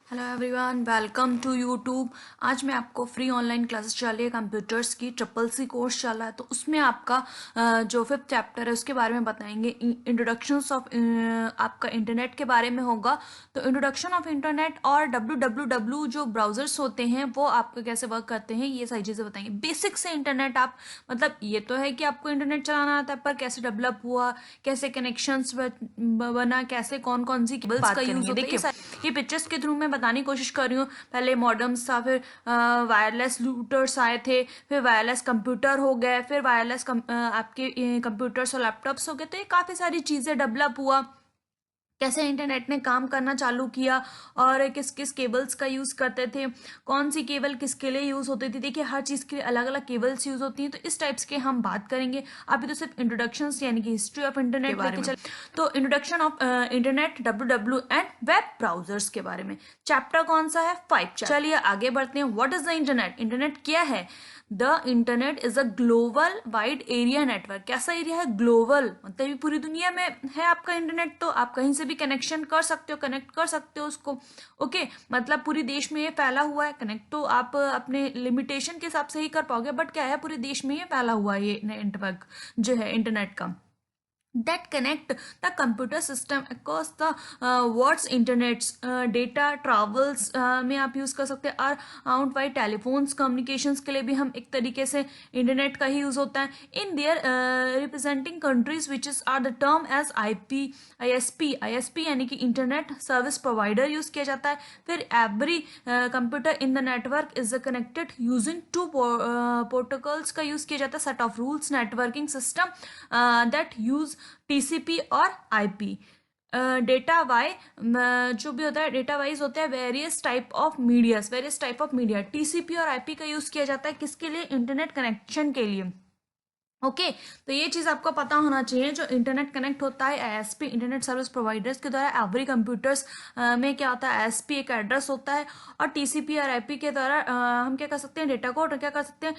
Hello everyone, welcome to YouTube. आज मैं आपको फ्री ऑनलाइन क्लासेस चल रही है कंप्यूटर्स की। CCC कोर्स चल रहा है, तो उसमें आपका जो 5th चैप्टर है उसके बारे में बताएंगे। इंट्रोडक्शंस ऑफ आपका इंटरनेट के बारे में होगा। तो इंट्रोडक्शन ऑफ इंटरनेट और www जो ब्राउजर्स होते हैं वो आपका कैसे वर्क करते हैं, ये सारी चीज़ें बताएंगे। बेसिक से इंटरनेट आप मतलब ये तो है कि आपको इंटरनेट चलाना आता है, पर कैसे डेवलप हुआ, कैसे कनेक्शंस बना, कैसे कौन कौन सी केबल्स का यूज़ होता है, ये पिक्चर्स के थ्रू मैं बताने की कोशिश कर रही हूँ। पहले मॉडेम्स था, फिर वायरलेस रूटर्स आए थे, फिर वायरलेस कंप्यूटर हो गए, फिर वायरलेस आपके कंप्यूटर्स और लैपटॉप्स हो गए। तो ये काफ़ी सारी चीज़ें डेवलप हुआ, कैसे इंटरनेट ने काम करना चालू किया और किस किस केबल्स का यूज़ करते थे, कौन सी केबल किसके लिए यूज़ होती थी। देखिए, हर चीज़ के लिए अलग अलग केबल्स यूज़ होती हैं, तो इस टाइप्स के हम बात करेंगे। अभी तो सिर्फ इंट्रोडक्शन यानी कि हिस्ट्री ऑफ इंटरनेट लेके चल। तो introduction of internet, W and web browsers के बारे में चैप्टर कौन सा है? 5। चलिए आगे बढ़ते हैं। What is the internet? Internet क्या है? The internet is a global wide area network. कैसा एरिया है? ग्लोबल, मतलब पूरी दुनिया में है आपका इंटरनेट, तो आप कहीं से भी कनेक्शन कर सकते हो, कनेक्ट कर सकते हो उसको। ओके, मतलब पूरे देश में ये फैला हुआ है। कनेक्ट तो आप अपने लिमिटेशन के हिसाब से ही कर पाओगे, बट क्या है, पूरे देश में ये फैला हुआ है ये नेटवर्क जो है इंटरनेट का। that connect the computer system across the world's internets, data travels में आप यूज़ कर सकते हैं। और आउट वाइड टेलीफोन्स कम्युनिकेशंस के लिए भी हम एक तरीके से इंटरनेट का ही यूज़ होता है। In there representing countries which is are the term as ISP यानी कि इंटरनेट सर्विस प्रोवाइडर यूज़ किया जाता है। फिर every computer in the network is connected using two protocols का यूज़ किया जाता है। Set of rules networking system that use TCP और IP। डेटा वाई जो भी होता है, डेटा वाइज होता है various type of media. TCP और IP का यूज किया जाता है किसके लिए? इंटरनेट कनेक्शन के लिए। ओके, तो ये चीज़ आपको पता होना चाहिए। जो इंटरनेट कनेक्ट होता है ISP इंटरनेट सर्विस प्रोवाइडर्स के द्वारा, एवरी कंप्यूटर्स में क्या होता है, ISP एक एड्रेस होता है, और TCP और IP के द्वारा हम क्या कर सकते हैं, डेटा को क्या कर सकते हैं,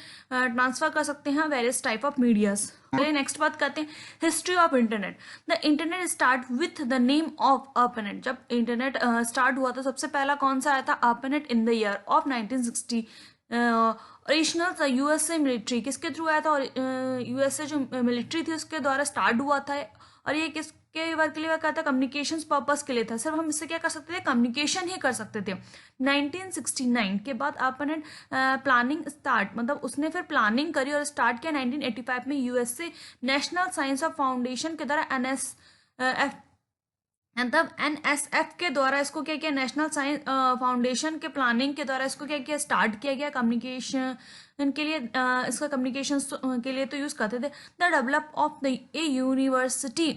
ट्रांसफर कर सकते हैं वेरियस टाइप ऑफ मीडियाज। चलिए नेक्स्ट बात करते हैं, history of internet. The internet start with the name of ARPANET। जब इंटरनेट स्टार्ट हुआ तो सबसे पहला कौन सा आया था? ARPANET in the year of 1960। Original था USA मिलिट्री, किसके थ्रू आया था? और USA जो मिलिट्री थी उसके द्वारा स्टार्ट हुआ था। और ये किसके वर्क के लिए वर्क करता? कम्युनिकेशंस पर्पस के लिए था। सिर्फ हम इससे क्या कर सकते थे? कम्युनिकेशन ही कर सकते थे। 1969 के बाद ARPANET प्लानिंग स्टार्ट, मतलब उसने फिर प्लानिंग करी और स्टार्ट किया 1985 में USA national science of foundation के द्वारा मतलब NSF के द्वारा इसको क्या किया? नेशनल साइंस फाउंडेशन के प्लानिंग के द्वारा इसको क्या किया? स्टार्ट किया गया कम्युनिकेशन के लिए। इसका कम्युनिकेशन के लिए तो यूज़ करते थे। The develop of the A university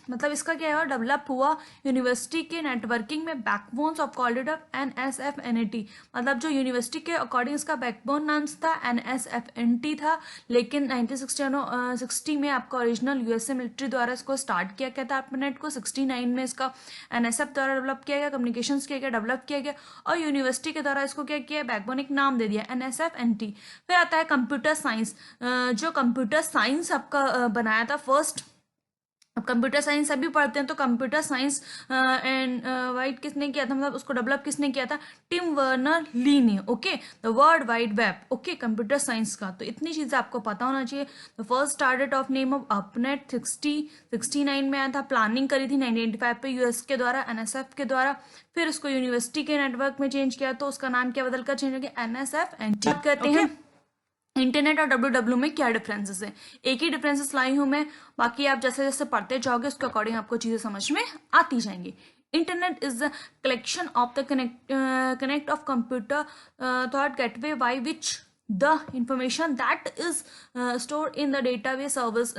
मतलब इसका क्या है? डेवलप हुआ यूनिवर्सिटी के नेटवर्किंग में बैकबोन्स ऑफ कॉल्ड NSFNT। मतलब जो यूनिवर्सिटी के अकॉर्डिंग इसका बैकबोन नाम था NSFNT था, लेकिन 1960 में आपका ओरिजिनल USA मिलिट्री द्वारा इसको स्टार्ट किया गया था। ARPANET को 69 में इसका NSF द्वारा डेवलप किया गया, कम्युनिकेशंस किया गया, डेवलप किया गया, और यूनिवर्सिटी के द्वारा इसको क्या किया? बैकबोन एक नाम दे दिया NSFNT। फिर आता है कंप्यूटर साइंस। जो कंप्यूटर साइंस आपका बनाया था फर्स्ट। अब कंप्यूटर साइंस सभी पढ़ते हैं, तो कंप्यूटर साइंस एंड वाइड किसने किया था, मतलब उसको डेवलप किसने किया था? टिम वर्नर ली ने। Okay, the world wide web. Okay, computer science का तो इतनी चीज़ें आपको पता होना चाहिए। The first started off name of ARPANET 69 में आया था। प्लानिंग करी थी 1985 पे US के द्वारा, NSF के द्वारा। फिर उसको यूनिवर्सिटी के नेटवर्क में चेंज किया, तो उसका नाम क्या बदलकर चेंज हो गया? NSFNT। बात करते हैं इंटरनेट और WW में क्या डिफरेंसेस है। एक ही डिफरेंसेस लाई हूं मैं, बाकी आप जैसे जैसे पढ़ते जाओगे उसके अकॉर्डिंग आपको चीज़ें समझ में आती जाएंगी। Internet is the collection of the connect of computer thought gateway by which the information that is stored in the database service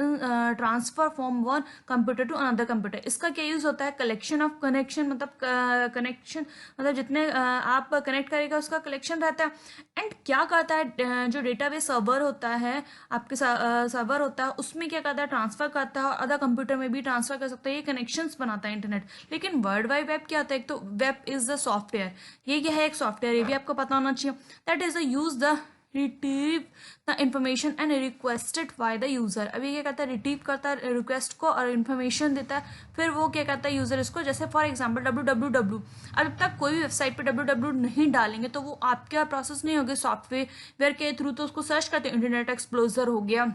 transfer from one computer to another computer। इसका क्या यूज होता है? कलेक्शन ऑफ कनेक्शन, मतलब connection मतलब जितने आप connect करेगा उसका कलेक्शन रहता है। एंड क्या करता है, जो डेटाबेस सर्वर होता है आपके सर्वर होता है उसमें क्या करता है? ट्रांसफर करता है, और अदर कंप्यूटर में भी ट्रांसफर कर सकता है। ये कनेक्शंस बनाता है इंटरनेट। लेकिन वर्ल्ड वाइड वेब क्या होता है? एक तो वेब इज द सॉफ्टवेयर, ये क्या है? एक सॉफ्टवेयर, ये भी आपको पता होना चाहिए। That is the use the retrieve the information and requested by the user. अभी क्या करता है, रिट्रीव करता है रिक्वेस्ट को और इन्फॉर्मेशन देता है, फिर वो क्या करता है यूज़र इसको, जैसे फॉर एग्जांपल www, अब तक कोई भी वेबसाइट पे www नहीं डालेंगे तो वो आपका प्रोसेस नहीं होगा सॉफ्टवेयर के थ्रू, तो उसको सर्च करते हैं, इंटरनेट एक्सप्लोरर हो गया,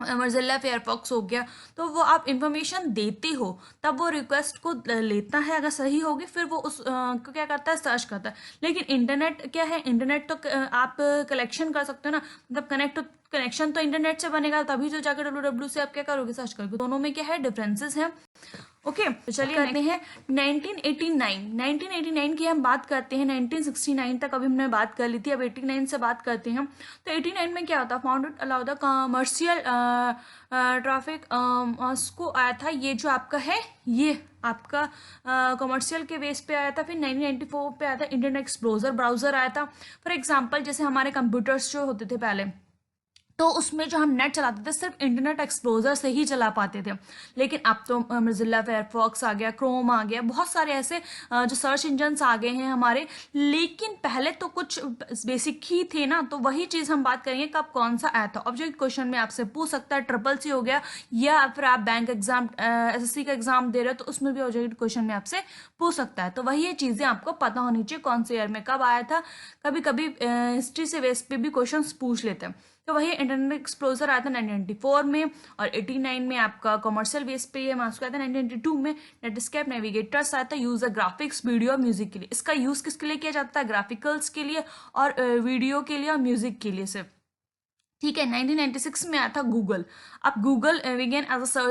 मोज़िला फायरफॉक्स हो गया, तो वो आप इंफॉर्मेशन देते हो तब वो रिक्वेस्ट को लेता है, अगर सही होगी फिर वो उस को क्या करता है, सर्च करता है। लेकिन इंटरनेट क्या है, इंटरनेट तो आप कलेक्शन कर सकते हो ना, मतलब कनेक्शन तो इंटरनेट से बनेगा, तभी तो जाकर www से आप क्या करोगे, सर्च करोगे। दोनों में क्या है, डिफरेंसेस हैं। ओके तो चलिए करते हैं 1989 की हम बात करते हैं। 1969 तक अभी हमने बात कर ली थी, अब 89 से बात करते हैं। तो 89 में क्या होता, founded allow the commercial traffic उसको आया था, ये जो आपका है ये आपका कमर्शियल के बेस पे आया था। फिर 1994 पे आया था इंटरनेट एक्सप्लोरर ब्राउजर आया था। फॉर एग्जांपल जैसे हमारे कंप्यूटर्स जो होते थे पहले, तो उसमें जो हम नेट चलाते थे सिर्फ इंटरनेट एक्सप्लोरर से ही चला पाते थे, लेकिन अब तो मोज़िला फायरफॉक्स आ गया, क्रोम आ गया, बहुत सारे ऐसे जो सर्च इंजन्स आ गए हैं हमारे। लेकिन पहले तो कुछ बेसिक ही थे ना, तो वही चीज़ हम बात करेंगे कब कौन सा आया था। ऑब्जेक्ट क्वेश्चन में आपसे पूछ सकता है, CCC हो गया, या फिर आप बैंक एग्जाम SSC का एग्जाम दे रहे हो तो उसमें भी ऑब्जेक्ट क्वेश्चन में आपसे पूछ सकता है। तो वही ये चीज़ें आपको पता होनी चाहिए, कौन से ईयर में कब आया था। कभी कभी हिस्ट्री से बेस पे भी क्वेश्चन पूछ लेते हैं। तो वही इंटरनेट एक्सप्लोरर आया था 1994 में, और 89 में आपका कमर्शियल बेस पे ये मास्क आया था। 1992 में नेटस्केप नेविगेटर्स आया था, यूज ग्राफिक्स, वीडियो और म्यूजिक के लिए। इसका यूज किसके लिए किया जाता है, ग्राफिकल्स के लिए और वीडियो के लिए और म्यूजिक के लिए सिर्फ। ठीक है। 1996 में आया था गूगल। अब Google began as a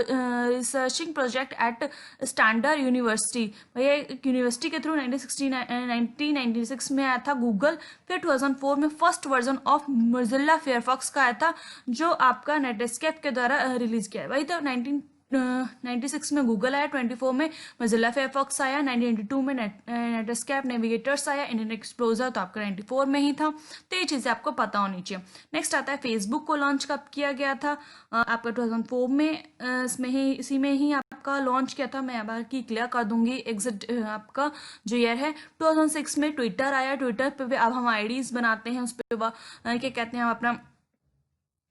researching project at Stanford university, भैया एक यूनिवर्सिटी के थ्रू 1996 में आया था गूगल। फिर 2004 में first version of Mozilla Firefox का आया था, जो आपका नेटस्केप के द्वारा रिलीज किया है। वही तो 96 में गूगल आया, 24 में मोज़िला फायरफॉक्स आया, 1992 में नेटस्केप नेविगेटर्स आया, इंटरनेट एक्सप्लोरर तो आपका 94 में ही था। तो ये चीज़ें आपको पता होनी चाहिए। नेक्स्ट आता है फेसबुक को लॉन्च कब किया गया था, आपका 2004 में, इसमें ही इसी में ही आपका लॉन्च किया था। मैं बार की क्लियर कर दूंगी एग्जिट आपका जो ईयर है। 2006 में ट्विटर आया, ट्विटर पे अब हम आईडीज बनाते हैं, उस पर क्या कहते हैं, हम अपना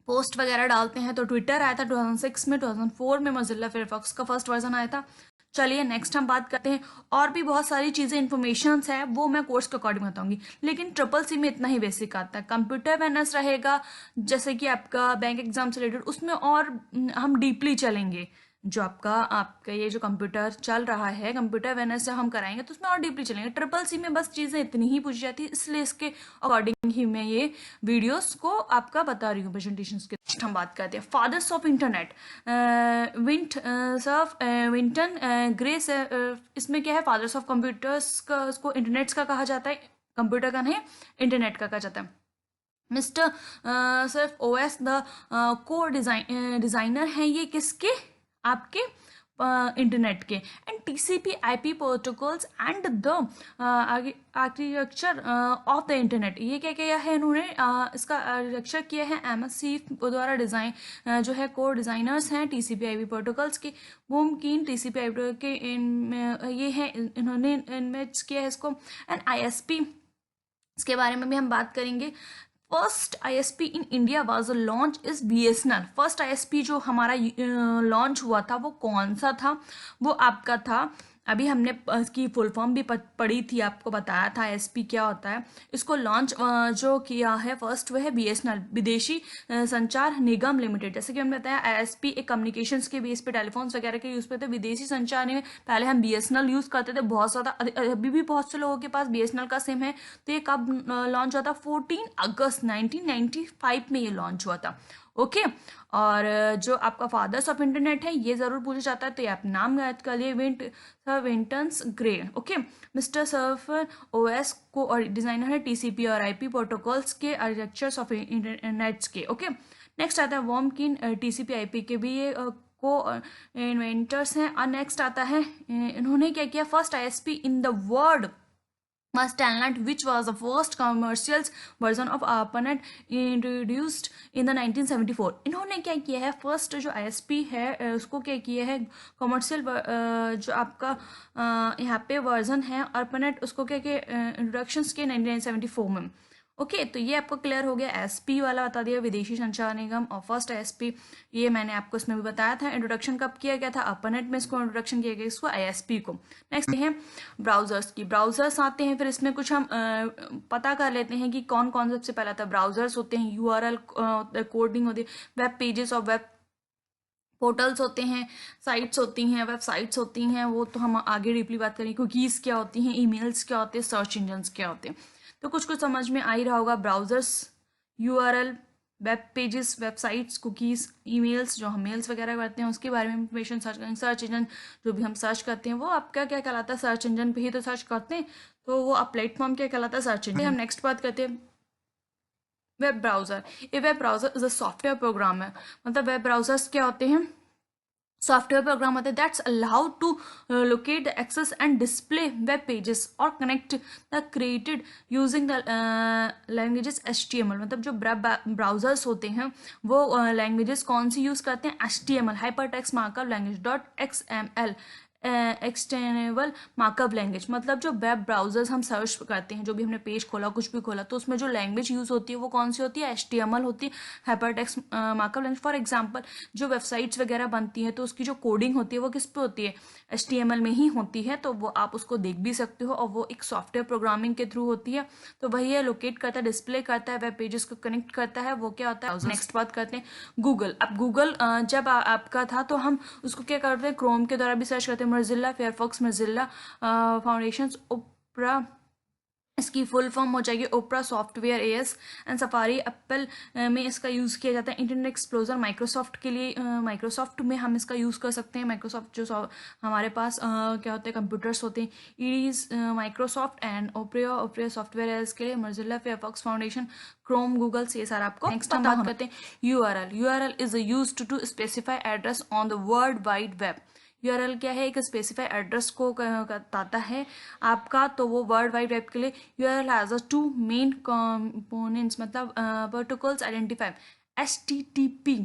पोस्ट वगैरह डालते हैं। तो ट्विटर आया था 2006 में। 2004 में मोज़िला फायरफॉक्स का फर्स्ट वर्जन आया था। चलिए नेक्स्ट हम बात करते हैं, और भी बहुत सारी चीज़ें इन्फॉर्मेशंस है वो मैं कोर्स के अकॉर्डिंग बताऊंगी, लेकिन CCC में इतना ही बेसिक आता है। कंप्यूटर अवेयरनेस रहेगा, जैसे कि आपका बैंक एग्जाम से रिलेटेड, उसमें और हम डीपली चलेंगे। जो आपका ये जो कंप्यूटर चल रहा है, कंप्यूटर अवेयरनेस जब हम कराएंगे तो उसमें और डीपली चलेंगे। CCC में बस चीज़ें इतनी ही पूछी जाती है, इसलिए इसके अकॉर्डिंग ही मैं ये वीडियोस को आपका बता रही हूँ प्रेजेंटेशन के। हम बात करते हैं fathers of internet, Vinton Grey. इसमें क्या है, फादर्स ऑफ कंप्यूटर्स का, उसको इंटरनेट्स का कहा जाता है, कंप्यूटर का नहीं इंटरनेट का कहा जाता है। मिस्टर सिर्फ OS द को डिजाइनर हैं ये किसके, आपके इंटरनेट के। And TCP/IP protocols and the architecture of the internet, ये क्या किया है इन्होंने, इसका आर्किटेक्चर किया है MSC द्वारा। डिज़ाइन जो है को डिज़ाइनर्स हैं TCP/IP प्रोटोकॉल्स के, मुमकिन TCP/IP के इनमें ये है, इन्होंने इनमें किया है इसको। एंड ISP, इसके बारे में भी हम बात करेंगे। First ISP in India was launch is BSNL। First ISP जो हमारा लॉन्च हुआ था वो कौन सा था, वो आपका था, अभी हमने इसकी फुल फॉर्म भी पढ़ी थी, आपको बताया था ISP क्या होता है। इसको लॉन्च जो किया है फर्स्ट वो है BSNL, विदेशी संचार निगम लिमिटेड। जैसे कि हमने बताया ISP एक कम्युनिकेशंस के बेस पे टेलीफोन्स वगैरह के यूज़ पे थे। विदेशी संचार में पहले हम BSNL यूज़ करते थे, बहुत ज़्यादा, अभी भी बहुत से लोगों के पास BSNL का सिम है। तो ये कब लॉन्च हुआ था, 14 अगस्त 1995 में ये लॉन्च हुआ था। ओके और जो आपका फादर्स ऑफ इंटरनेट है ये जरूर पूछा जाता है, तो ये आप नाम याद कर लिए, Vintons Gray. Okay, mister Cerf OS को और डिजाइनर है TCP और IP प्रोटोकॉल्स के, आर्किटेक्चर्स ऑफ इंटरनेट्स के। ओके नेक्स्ट आता है वॉर्मकिन, TCP/IP के भी ये को इन्वेंटर्स हैं। और नेक्स्ट आता है इन्होंने क्या किया, first ISP in the world was Telnet, which was the first commercial version of ARPANET introduced in the 1974। इन्होंने क्या किया है, फर्स्ट जो ISP है उसको क्या किया है, कमर्शियल जो आपका यहाँ पे वर्जन है ARPANET, उसको क्या किया इंट्रोडक्शंस के 1974 में। ओके, तो ये आपको क्लियर हो गया। एसपी वाला बता दिया, विदेशी संचार निगम, और फर्स्ट एसपी ये मैंने आपको इसमें भी बताया था। इंट्रोडक्शन कब किया गया था? अपर्नेट में इसको इंट्रोडक्शन किया गया, इसको आईएसपी को। नेक्स्ट है ब्राउजर्स की। ब्राउजर्स आते हैं, फिर इसमें कुछ हम पता कर लेते हैं कि कौन कौन सबसे पहला था। ब्राउजर्स होते हैं, यूआरएल कोडिंग होती है, वेब पेजेस और वेब पोर्टल्स होते हैं, साइट्स होती हैं, वेबसाइट्स होती हैं, वो तो हम आगे डीपली बात करेंगे। कुकीज़ क्या होती हैं, ईमेल्स क्या होते हैं, सर्च इंजन्स क्या होते हैं। तो कुछ कुछ समझ में आ ही रहा होगा। Browsers, URL, web pages, websites, cookies, emails, जो हम मेल्स वगैरह करते हैं उसके बारे में इंफॉर्मेशन सर्च करेंगे। सर्च इंजन, जो भी हम सर्च करते हैं वो आपका क्या कहलाता है? सर्च इंजन पे ही तो सर्च करते हैं, तो वो आप प्लेटफॉर्म क्या कहलाता है? Search engine. हम नेक्स्ट बात करते हैं वेब ब्राउज़र। ये web browser is a software program है। मतलब वेब ब्राउजर्स क्या होते हैं? सॉफ्टवेयर प्रोग्राम होते हैं that's allow to locate the access and display web pages or connect the created using the languages HTML। मतलब जो ब्राउजर्स होते हैं वो लैंग्वेजेस कौन सी यूज़ करते हैं? HTML, hyper text markup language, .xml, extendable markup language. मतलब जो वेब ब्राउजर्स हम सर्च करते हैं, जो भी हमने पेज खोला, कुछ भी खोला, तो उसमें जो लैंग्वेज यूज़ होती है वो कौन सी होती है? HTML होती है, hyper text markup language. For example जो वेबसाइट्स वगैरह बनती हैं तो उसकी जो कोडिंग होती है वो किस पे होती है? HTML में ही होती है, तो वो आप उसको देख भी सकते हो, और वो एक सॉफ्टवेयर प्रोग्रामिंग के थ्रू होती है। तो वही है, लोकेट करता है, डिस्प्ले करता है, वेब पेजेस को कनेक्ट करता है, वो क्या होता है? नेक्स्ट बात करते हैं गूगल। अब गूगल जब आपका था तो हम उसको क्या करते हैं? क्रोम के द्वारा भी सर्च करते हैं। Mozilla Firefox, Mozilla Foundation, Opera, इसकी फुल फॉर्म हो जाएगी Opera software AS, and Safari Apple में इसका यूज़ किया जाता है। इंटरनेट एक्सप्लोजर माइक्रोसॉफ्ट के लिए, माइक्रोसॉफ्ट में हम इसका यूज़ कर सकते हैं। माइक्रोसॉफ्ट जो हमारे पास क्या होते हैं? कंप्यूटर्स होते हैं। Edge Microsoft and Opera software AS के लिए, Mozilla Firefox Foundation, Chrome, Google से, ये सारा आपको। नेक्स्ट हम बात करते हैं URL. URL is used to specify address on the world wide web. URL क्या है? एक स्पेसिफाई एड्रेस को बताता है आपका, तो वो वर्ल्ड वाइड वेब के लिए URL has a two main components. मतलब प्रोटोकॉल्स आइडेंटिफाई, HTTP।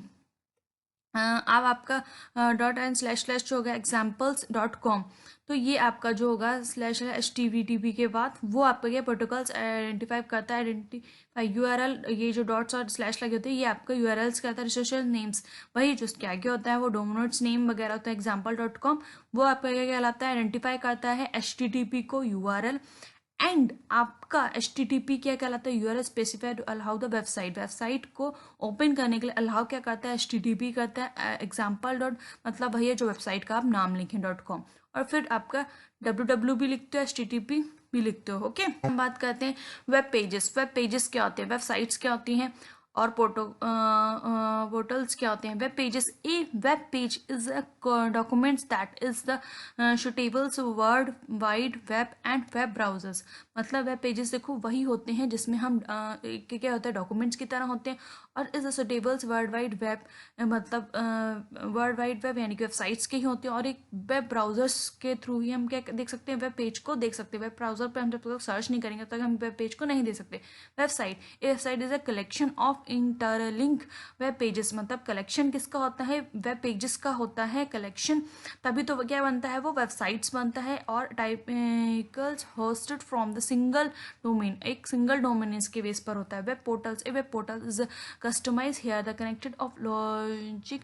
अब आपका .n// जो होगा examples.com, तो ये आपका जो होगा /HTTP के बाद वो आपका ये प्रोटोकॉल्स आइडेंटिफाई करता है। आइडेंटिफाई यूआरएल, ये जो डॉट्स और स्लैश लगे होते हैं ये आपका यूआरएल्स करता है। रिसोर्स नेम्स, वही जो उसके आगे होता है वो डोमिनोट्स नेम वगैरह होता है। example.com वो आपका क्या कहलाता है? आइडेंटिफाई करता है HTTP को, यूआरएल। एंड आपका HTTP क्या कहलाता है? URL specified to allow the website. Website को ओपन करने के लिए अलाउ क्या करता है? HTTP करता है। एग्जाम्पल डॉट, मतलब वही है जो वेबसाइट का आप नाम लिखें .com, और फिर आपका www भी लिखते हो, HTTP भी लिखते हो। ओके, हम बात करते हैं वेब पेजेस। वेब पेजेस क्या होते हैं? वेबसाइट्स क्या होती हैं? और पोर्टल्स क्या होते हैं? Web pages. A web page is a documents that is the suitables world wide web and web browsers. मतलब वेब पेजेस देखो वही होते हैं जिसमें हम क्या होता है? डॉक्यूमेंट्स की तरह होते हैं, और is the suitables world wide web, मतलब वर्ल्ड वाइड वेब यानी कि वेबसाइट्स के ही होते हैं। और एक वेब ब्राउजर्स के थ्रू ही हम क्या देख सकते हैं? वेब पेज को देख सकते हैं। वेब ब्राउजर पर हम जब तक सर्च नहीं करेंगे तब तक हम वेब पेज को नहीं देख सकते। Website is a collection of interlink web pages. मतलब कलेक्शन किसका होता है? वेब पेजेस का होता है कलेक्शन, तभी तो क्या बनता है? वो वेबसाइट्स बनता है। और typicals hosted from the single domain, एक सिंगल डोमेन इसके बेस पर होता है। Web portals, a web portal is customize here the connected of logic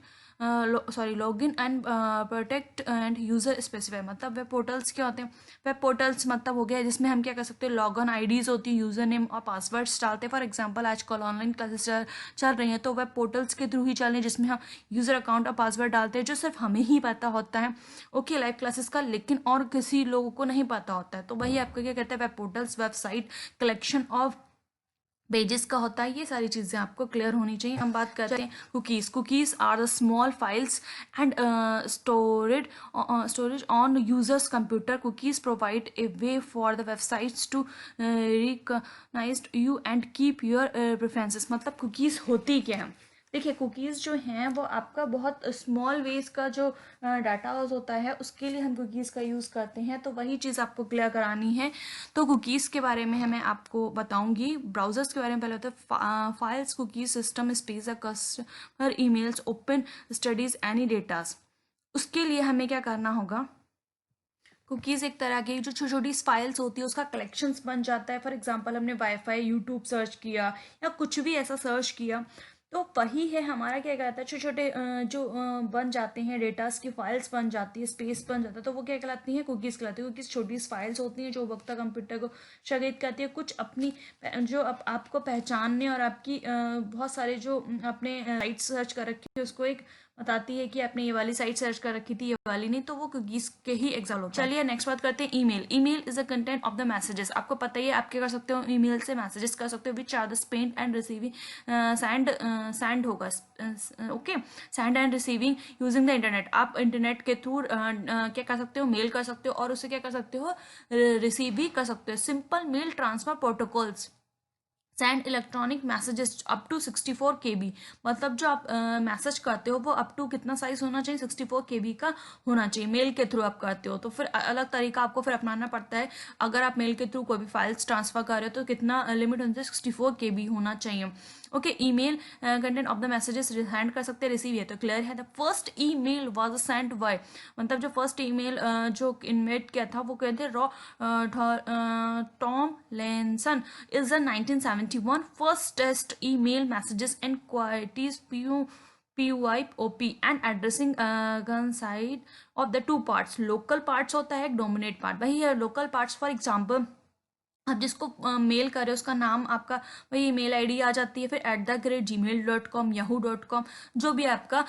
login and protect and user specify. मतलब वेब पोर्टल्स क्या होते हैं? वेब पोर्टल्स मतलब हो गया जिसमें हम क्या कर सकते हैं? लॉगिन आईडीज होती है, यूजर नेम और पासवर्ड्स डालते हैं। फॉर एग्जांपल आजकल ऑनलाइन क्लासेस चल रही हैं तो वेब पोर्टल्स के थ्रू ही चल रही है, जिसमें हम यूजर अकाउंट और पासवर्ड डालते हैं जो सिर्फ हमें ही पता होता है, ओके, लाइव क्लासेस का, लेकिन और किसी लोगों को नहीं पता होता है। तो वही आपका क्या कहते हैं? Web portals, website, collection of pages का होता है। ये सारी चीज़ें आपको क्लियर होनी चाहिए। हम बात करते हैं cookies. Cookies are the small files and storage on users' computer. Cookies provide a way for the websites to recognise you and keep your preferences. मतलब कुकीज़ होती क्या है? देखिए, कुकीज़ जो हैं वो आपका बहुत स्मॉल वेज का जो डाटा हाउस होता है उसके लिए हम कुकीज़ का यूज़ करते हैं, तो वही चीज़ आपको क्लियर करानी है। तो कुकीज़ के बारे में मैं आपको बताऊंगी। ब्राउजर्स के बारे में पहले होता है files, cookies, system space, customer emails, open studies, any datas. उसके लिए हमें क्या करना होगा? कुकीज़ एक तरह की जो छोटी छोटी फाइल्स होती है उसका कलेक्शंस बन जाता है। फॉर एग्जांपल हमने वाईफाई, यूट्यूब सर्च किया या कुछ भी ऐसा सर्च किया, तो वही है हमारा क्या कहलाता है, छोटे छोटे जो बन जाते हैं, डेटास की फाइल्स बन जाती है, स्पेस बन जाता है, तो वो क्या कहलाती हैं, कुकीज़ कहलाती है। कुकीज़ छोटी फाइल्स होती हैं जो वक्त कंप्यूटर को शगीद करती है, कुछ अपनी जो आपको पहचानने और आपकी बहुत सारे जो आपने साइट सर्च कर रखी है उसको एक बताती है कि आपने ये वाली साइट सर्च कर रखी थी, ये वाली नहीं, तो वो कुकीज़ के ही एग्जाम्पल होता है। चलिए नेक्स्ट बात करते हैं email. Email is the content of the messages. आपको पता ही है आप क्या कर सकते हो, ईमेल से मैसेजेस कर सकते हो which are the send and receiving, send होगा, okay, send and receiving using the internet. आप इंटरनेट के थ्रू क्या कर सकते हो, मेल कर सकते हो और उसे क्या कर सकते हो, रिसीव भी कर सकते हो। Simple mail transfer protocols send electronic messages up to 64 KB। मतलब जो आप मैसेज करते हो वो अप टू कितना साइज होना चाहिए, 64 KB का होना चाहिए। मेल के थ्रू आप करते हो तो फिर अलग तरीका आपको फिर अपनाना पड़ता है। अगर आप मेल के थ्रू कोई भी फाइल्स ट्रांसफर कर रहे हो तो कितना लिमिट होना चाहिए, 64 KB होना चाहिए। Okay, email content of the messages send कर सकते हैं, रिसीव है तो क्लियर है। The first email was sent by, मतलब जो फर्स्ट ईमेल जो इन्वेंट किया था वो कहते Tom लेंसन is the 1971 first test email messages and quantities PYOP and addressing side of the two parts। local parts होता है, एक dominate part, वही है local parts। for example आप जिसको मेल कर रहे हो उसका नाम आपका वही ईमेल आईडी आ जाती है, फिर @gmail.com, yahoo.com, जो भी आपका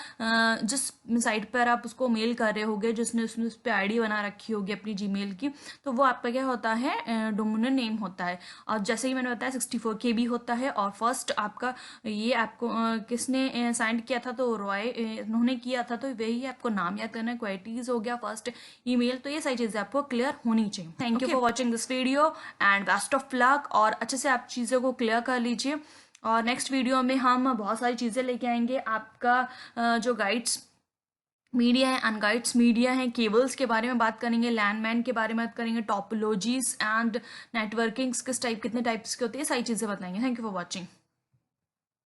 जिस साइट पर आप उसको मेल कर रहे होगे, जिसने उसने उस पर आईडी बना रखी होगी अपनी जीमेल की, तो वो आपका क्या होता है, डोमिनेंट नेम होता है। और जैसे ही मैंने बताया 64 KB होता है। और फर्स्ट आपका ये आपको किसने साइन किया था, तो रॉय उन्होंने किया था, तो वही आपको नाम याद करना है। क्वालिटीज हो गया फर्स्ट ईमेल, तो ये सारी चीज़ें आपको क्लियर होनी चाहिए। Thank you for watching this video and best of luck, और अच्छे से आप चीज़ों को क्लियर कर लीजिए। और नेक्स्ट वीडियो में हम बहुत सारी चीज़ें लेके आएंगे। आपका जो गाइड्स मीडिया है, अनगाइड्स मीडिया है, केबल्स के बारे में बात करेंगे, लैंडमैन के बारे में बात करेंगे, टॉपोलॉजीज एंड नेटवर्किंग्स किस टाइप, कितने टाइप्स के होते हैं, सारी चीज़ें बताएंगे। Thank you for watching.